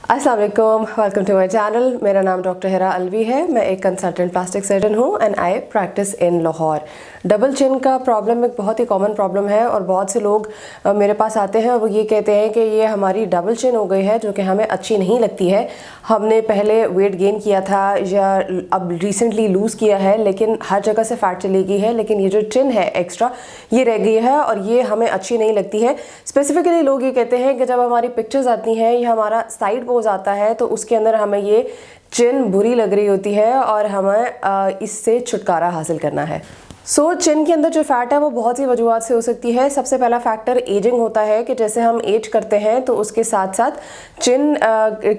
अस्सलाम वालेकुम, welcome to my channel. मेरा नाम डॉक्टर हिरा अलवी है। मैं एक कंसल्टेंट प्लास्टिक सर्जन हूँ and I practice in Lahore. Double chin का प्रॉब्लम एक बहुत ही कॉमन प्रॉब्लम है और बहुत से लोग मेरे पास आते हैं और वो ये कहते हैं कि ये हमारी डबल चिन हो गई है, जो कि हमें अच्छी नहीं लगती है। हमने पहले वेट गेन किया था या अब रिसेंटली लूज़ किया है, लेकिन हर जगह से फैट चली गई है, लेकिन ये जो चिन है एक्स्ट्रा ये रह गई है और ये हमें अच्छी नहीं लगती है। स्पेसिफिकली लोग ये कहते हैं कि जब हमारी पिक्चर्स आती हैं या हमारा साइड पोज आता है तो उसके अंदर हमें ये चिन बुरी लग रही होती है और हमें इससे छुटकारा हासिल करना है। चिन के अंदर जो फैट है वो बहुत सी वजूहत से हो सकती है। सबसे पहला फैक्टर एजिंग होता है कि जैसे हम एज करते हैं तो उसके साथ साथ चिन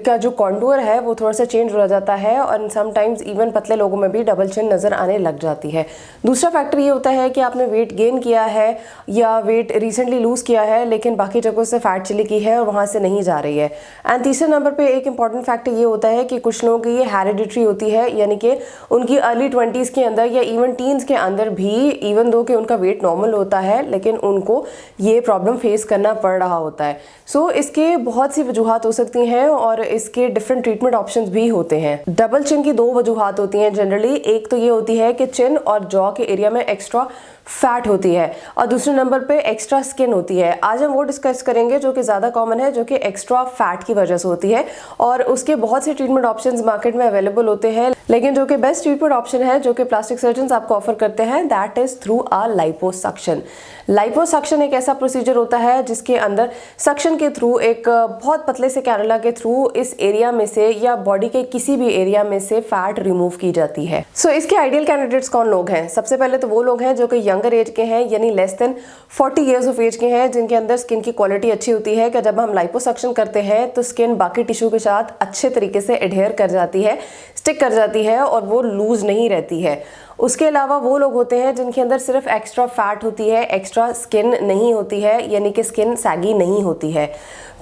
का जो कॉन्टूर है वो थोड़ा सा चेंज हो जाता है और समटाइम्स इवन पतले लोगों में भी डबल चिन नज़र आने लग जाती है। दूसरा फैक्टर ये होता है कि आपने वेट गेन किया है या वेट रिसेंटली लूज़ किया है लेकिन बाकी जगहों से फैट चली गई है और वहाँ से नहीं जा रही है। एंड तीसरे नंबर पर एक इंपॉर्टेंट फैक्टर ये होता है कि कुछ लोगों की ये हेरिडिटरी होती है, यानी कि उनकी अर्ली 20s के अंदर या इवन टीन्स के अंदर भी इवन दो कि उनका वेट नॉर्मल होता है लेकिन उनको ये प्रॉब्लम फेस करना पड़ रहा होता है। इसके बहुत सी वजूहात हो सकती हैं और इसके डिफरेंट ट्रीटमेंट ऑप्शंस भी होते हैं। डबल चिन की दो वजूहात होती हैं जनरली। एक तो ये होती है कि चिन और जॉ के एरिया में एक्स्ट्रा फैट होती है और दूसरे नंबर पे एक्स्ट्रा स्किन होती है। आज हम वो डिस्कस करेंगे जो कि ज़्यादा कॉमन है, जो कि एक्स्ट्रा फैट की वजह से होती है और उसके बहुत से ट्रीटमेंट ऑप्शंस मार्केट में अवेलेबल होते हैं, लेकिन जो कि बेस्ट ट्रीटमेंट ऑप्शन है जो कि प्लास्टिक सर्जन आपको ऑफर करते हैं that is through a liposuction. Liposuction एक ऐसा प्रोसीजर होता है जिसके अंदर सक्शन के थ्रू एक बहुत पतले से कैनुला के थ्रू इस एरिया में से या बॉडी के किसी भी एरिया में से फैट रिमूव की जाती है। इसके आइडियल कैंडिडेट्स कौन लोग हैं? सबसे पहले तो वो लोग हैं जो कि यंगर एज के हैं, यानी less than 40 years of age के हैं, जिनके अंदर स्किन की क्वालिटी अच्छी होती है कि जब हम लाइपोसक्शन करते हैं तो स्किन बाकी टिश्यू के साथ अच्छे तरीके से एडहेयर कर जाती है, स्टिक कर जाती है और वो लूज नहीं रहती है। उसके अलावा वो लोग होते हैं जिनके अंदर सिर्फ एक्स्ट्रा फैट होती है, एक्स्ट्रा स्किन नहीं होती है, यानी कि स्किन सैगी नहीं होती है।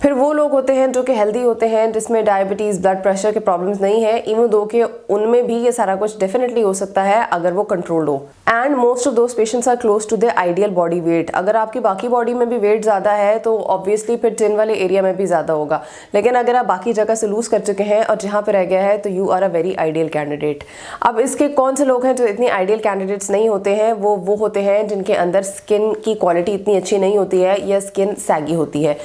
फिर वो लोग होते हैं जो कि हेल्दी होते हैं, जिसमें डायबिटीज़, ब्लड प्रेशर के प्रॉब्लम्स नहीं है, इवन दो कि उनमें भी ये सारा कुछ डेफिनेटली हो सकता है अगर वो कंट्रोल्ड हो। And most of those patients are close to the ideal body weight. अगर आपकी बाकी बॉडी में भी वेट ज़्यादा है तो ऑब्वियसली फिर चिन वाले एरिया में भी ज़्यादा होगा, लेकिन अगर आप बाकी जगह से लूज कर चुके हैं और जहाँ पर रह गया है तो you are a very ideal candidate. अब इसके कौन से लोग हैं जो इतनी आइडियल कैंडिडेट्स नहीं होते हैं? वो होते हैं जिनके अंदर स्किन की क्वालिटी इतनी अच्छी नहीं होती है या स्किन सैगी होती है।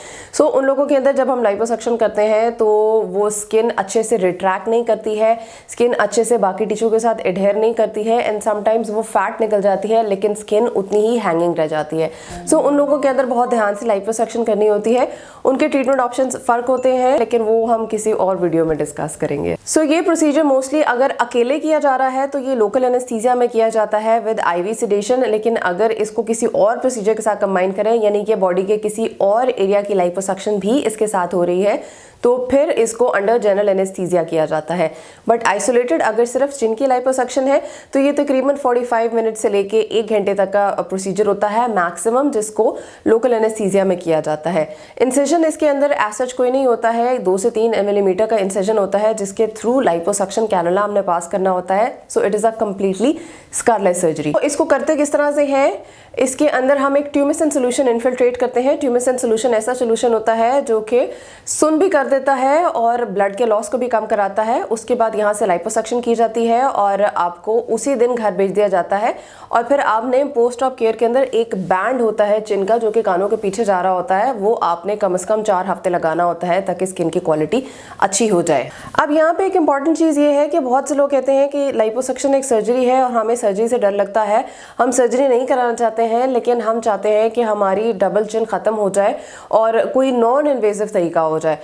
उन लोगों के अंदर जब हम लाइपोसक्शन करते हैं तो वो स्किन अच्छे से रिट्रैक्ट नहीं करती है, स्किन अच्छे से बाकी टिश्यू के साथ एडहेयर नहीं करती है एंड समटाइम्स वो फैट निकल जाती है लेकिन स्किन उतनी ही हैंगिंग रह जाती है। उन लोगों के अंदर बहुत ध्यान से लाइपोसक्शन करनी होती है। उनके ट्रीटमेंट ऑप्शंस फर्क होते हैं, लेकिन वो हम किसी और वीडियो में डिस्कस करेंगे। ये प्रोसीजर मोस्टली अगर अकेले किया जा रहा है तो ये लोकल एनेस्थीसिया में किया जाता है विद आईवी सेडेशन, लेकिन अगर इसको किसी और प्रोसीजर के साथ कंबाइन करें, यानी कि बॉडी के किसी और एरिया की लाइपोसक्शन भी इसके साथ हो रही है, तो फिर इसको अंडर जनरल एनेस्थीसिया किया जाता है। बट आइसोलेटेड अगर सिर्फ चिन की लाइपोसक्शन है तो ये तकरीबन 45 मिनट से लेके 1 घंटे तक का प्रोसीजर होता है मैक्सिमम, जिसको लोकल एनेस्थीसिया में किया जाता है। इंसेजन इसके अंदर एज कोई नहीं होता है, 2 से 3 मिलीमीटर का इंसेजन होता है जिसके थ्रू लाइपोसक्शन कैनुला हमने पास करना होता है। It is a completely scarless surgery. इसको करते किस तरह से है? इसके अंदर हम एक ट्यूमेसन सोल्यूशन इन्फिल्ट्रेट करते हैं। ट्यूमेसन सोल्यूशन ऐसा सोल्यूशन होता है जो कि सुन भी कर देता है और ब्लड के लॉस को भी कम कराता है। उसके बाद यहाँ से लाइपोसक्शन की जाती है और आपको उसी दिन घर भेज दिया जाता है और फिर आपने पोस्ट ऑप केयर के अंदर एक बैंड होता है चिन का जो कि कानों के पीछे जा रहा होता है, वो आपने कम से कम 4 हफ्ते लगाना होता है ताकि स्किन की क्वालिटी अच्छी हो जाए। अब यहाँ पे एक इंपॉर्टेंट चीज़ ये है कि बहुत से लोग कहते हैं कि लाइपोसक्शन एक सर्जरी है और हमें सर्जरी से डर लगता है, हम सर्जरी नहीं कराना चाहते हैं, लेकिन हम चाहते हैं कि हमारी डबल चिन ख़त्म हो जाए और कोई नॉन इन्वेजिव तरीका हो जाए।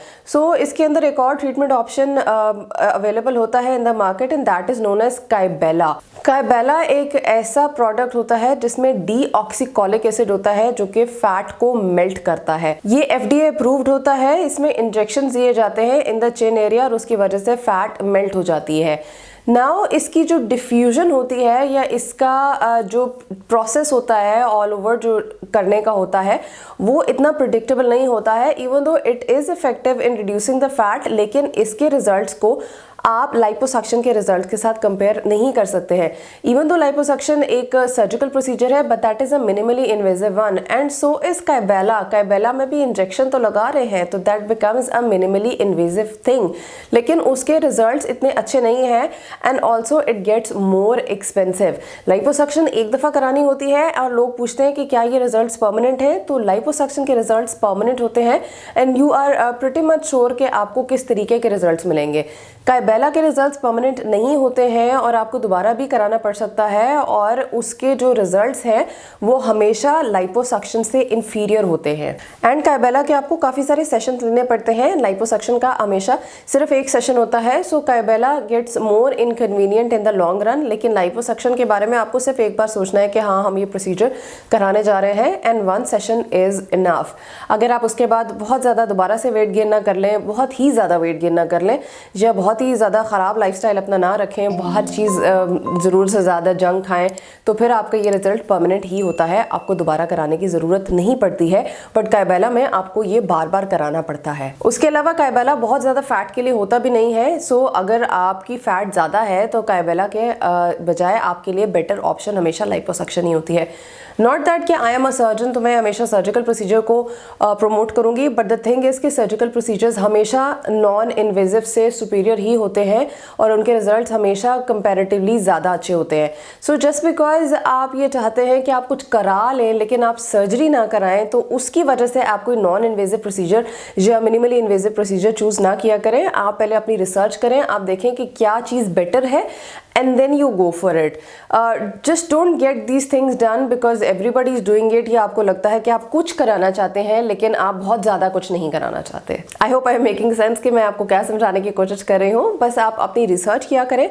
इसके अंदर एक और ट्रीटमेंट ऑप्शन अवेलेबल होता है in the market and that is known as Kybella. Kybella एक ऐसा प्रोडक्ट होता है जिसमें डीऑक्सीकोलिक एसिड होता है जो कि फैट को मेल्ट करता है। ये FDA अप्रूव्ड होता है। इसमें इंजेक्शन दिए जाते हैं इन द चिन एरिया और उसकी वजह से फैट मेल्ट हो जाती है। नाउ इसकी जो डिफ्यूजन होती है या इसका जो प्रोसेस होता है ऑल ओवर जो करने का होता है वो इतना प्रिडिक्टेबल नहीं होता है, even though it is effective in reducing the fat, लेकिन इसके रिजल्ट्स को आप लाइपोसक्शन के रिजल्ट के साथ कंपेयर नहीं कर सकते हैं। इवन दो लाइपोसक्शन एक सर्जिकल प्रोसीजर है, but that is a minimally invasive one, and so is Kybella में भी इंजेक्शन तो लगा रहे हैं, तो that becomes a minimally invasive thing, लेकिन उसके रिजल्ट्स इतने अच्छे नहीं हैं, and also it gets more expensive. Liposuction एक दफ़ा करानी होती है और लोग पूछते हैं कि क्या ये रिजल्ट्स परमानेंट हैं, तो लाइपोसक्शन के रिजल्ट्स परमानेंट होते हैं, and you are pretty much sure कि आपको किस तरीके के रिजल्ट्स मिलेंगे। कायबेला के रिजल्ट्स परमानेंट नहीं होते हैं और आपको दोबारा भी कराना पड़ सकता है, और उसके जो रिजल्ट्स हैं वो हमेशा लाइपोसक्शन से इंफीरियर होते हैं। एंड कायबेला के आपको काफ़ी सारे सेशन लेने पड़ते हैं, लाइपोसक्शन का हमेशा सिर्फ एक सेशन होता है, so Kybella gets more inconvenient in the long run. लेकिन लाइपोसक्शन के बारे में आपको सिर्फ एक बार सोचना है कि हाँ हम ये प्रोसीजर कराने जा रहे हैं, and one session is enough. अगर आप उसके बाद बहुत ज़्यादा दोबारा से वेट गेन ना कर लें, बहुत ही ज़्यादा वेट गेन ना कर लें, या बहुत ही ज़्यादा ख़राब लाइफस्टाइल अपना ना रखें, बहुत चीज़ ज़रूर से ज़्यादा जंक खाएं, तो फिर आपका ये रिजल्ट परमानेंट ही होता है, आपको दोबारा कराने की ज़रूरत नहीं पड़ती है। बट कायबेला में आपको ये बार बार कराना पड़ता है। उसके अलावा कायबेला बहुत ज़्यादा फैट के लिए होता भी नहीं है, सो अगर आपकी फ़ैट ज़्यादा है तो कायबेला के बजाय आपके लिए बेटर ऑप्शन हमेशा लाइपोसक्शन ही होती है। नॉट दैट कि आई एम अ सर्जन तो मैं हमेशा सर्जिकल प्रोसीजर को प्रमोट करूंगी, बट द थिंग इज़ कि सर्जिकल प्रोसीजर्स हमेशा नॉन इन्वेजिव से सुपीरियर ही होते हैं और उनके रिजल्ट्स हमेशा कंपैरेटिवली ज़्यादा अच्छे होते हैं। सो जस्ट बिकॉज आप ये चाहते हैं कि आप कुछ करा लें लेकिन आप सर्जरी ना कराएं, तो उसकी वजह से आप कोई नॉन इन्वेजिव प्रोसीजर या मिनिमली इन्वेजिव प्रोसीजर चूज़ ना किया करें। आप पहले अपनी रिसर्च करें, आप देखें कि क्या चीज़ बेटर है, and then you go for it. Just don't get these things done because everybody is doing it, या आपको लगता है कि आप कुछ कराना चाहते हैं लेकिन आप बहुत ज़्यादा कुछ नहीं कराना चाहते। I hope I am making sense कि मैं आपको क्या समझाने की कोशिश कर रही हूँ। बस आप अपनी रिसर्च किया करें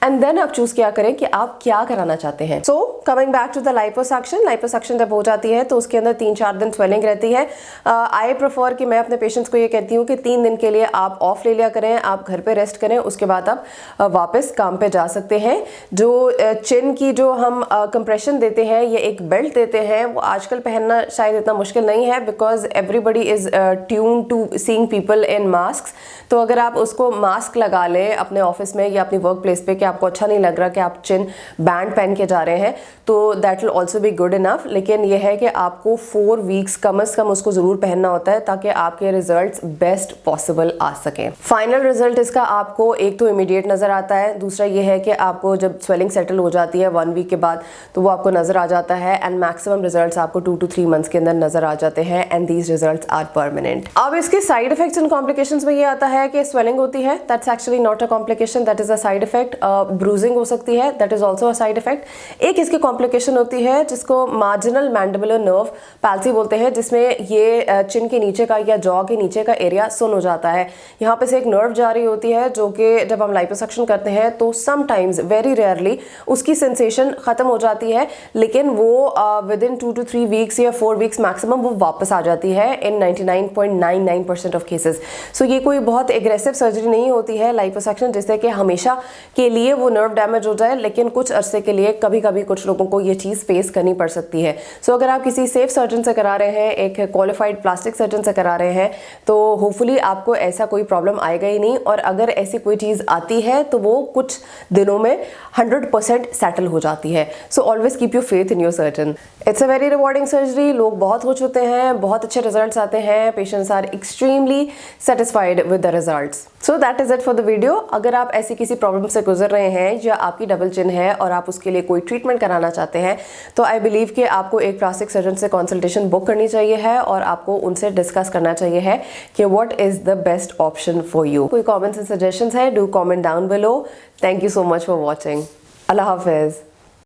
एंड देन आप चूज़ किया करें कि आप क्या कराना चाहते हैं। So coming back to the liposuction जब हो जाती है तो उसके अंदर 3-4 दिन स्वेलिंग रहती है। आई प्रेफर कि मैं अपने पेशेंट्स को ये कहती हूँ कि 3 दिन के लिए आप ऑफ ले लिया करें, आप घर पे रेस्ट करें, उसके बाद आप वापस काम पे जा सकते हैं। जो चिन की जो हम कंप्रेशन देते हैं, ये एक बेल्ट देते हैं, वो आजकल पहनना शायद इतना मुश्किल नहीं है because everybody is tune to seeing people in mask. तो अगर आप उसको मास्क लगा लें अपने ऑफिस में या अपनी वर्क प्लेस पे कि आपको अच्छा नहीं लग रहा कि आप चिन बैंड पहन के जा रहे हैं, तो that will also be good enough. लेकिन यह है कि आपको 4 वीक्स कम से कम उसको ज़रूर पहनना होता है ताकि आपके रिजल्ट्स बेस्ट पॉसिबल आ सकें। फाइनल रिजल्ट इसका आपको एक तो इमीडिएट नज़र आता है, दूसरा ये है कि आपको जब स्वेलिंग सेटल हो जाती है 1 वीक के बाद तो वो आपको नज़र आ जाता है, एंड मैक्सिमम रिजल्ट्स आपको 2 to 3 मंथ्स के अंदर नज़र आ जाते हैं, and these results are permanent. अब इसके साइड इफेक्ट्स एंड कॉम्प्लिकेशंस में ये आता है कि स्वेलिंग होती है, that's actually not a complication, that is a side effect. Bruising हो सकती है, that is also a side effect. एक इसकी कॉम्प्लिकेशन होती है जिसको मार्जिनल मैंडिबुलर नर्व पैल्सी बोलते हैं, जिसमें ये चिन के नीचे का या जॉ के नीचे का एरिया सुन हो जाता है। यहाँ पे से एक नर्व जा रही होती है जो कि जब हम लाइपोसक्शन करते हैं तो समटाइम्स वेरी रेयरली उसकी सेंसेशन ख़त्म हो जाती है, लेकिन वो विद इन 2 to 3 वीक्स या 4 वीक्स मैक्सिमम वो वापस आ जाती है इन 99.99% ऑफ केसेस। सो ये कोई बहुत एग्रेसिव सर्जरी नहीं होती है लाइपोसक्शन जिससे कि हमेशा के लिए वो नर्व डैमेज हो जाए, लेकिन कुछ अरसे के लिए कभी कभी कुछ लोगों को ये चीज़ फेस करनी पड़ सकती है। सो अगर आप किसी सेफ सर्जन से करा रहे हैं, एक क्वालिफाइड प्लास्टिक सर्जन से करा रहे हैं, तो होपफुली आपको ऐसा कोई प्रॉब्लम आएगा ही नहीं, और अगर ऐसी कोई चीज़ आती है तो वो कुछ दिनों में 100% सेटल हो जाती है। So always keep your faith in your surgeon. It's a very rewarding surgery, लोग बहुत खुश होते हैं, बहुत अच्छे रिजल्ट्स आते हैं, patients are extremely satisfied with the results. So that is it for the video. अगर आप ऐसी किसी प्रॉब्लम से गुजर रहे हैं या आपकी डबल चिन है और आप उसके लिए कोई ट्रीटमेंट कराना चाहते हैं, तो आई बिलीव कि आपको एक प्लास्टिक सर्जन से कंसल्टेशन बुक करनी चाहिए है और आपको उनसे डिस्कस करना चाहिए है कि what is the best option for you. कोई कमेंट्स एंड सजेशंस है, do comment down below. Thank you so much for watching. अल्लाह हाफिज़।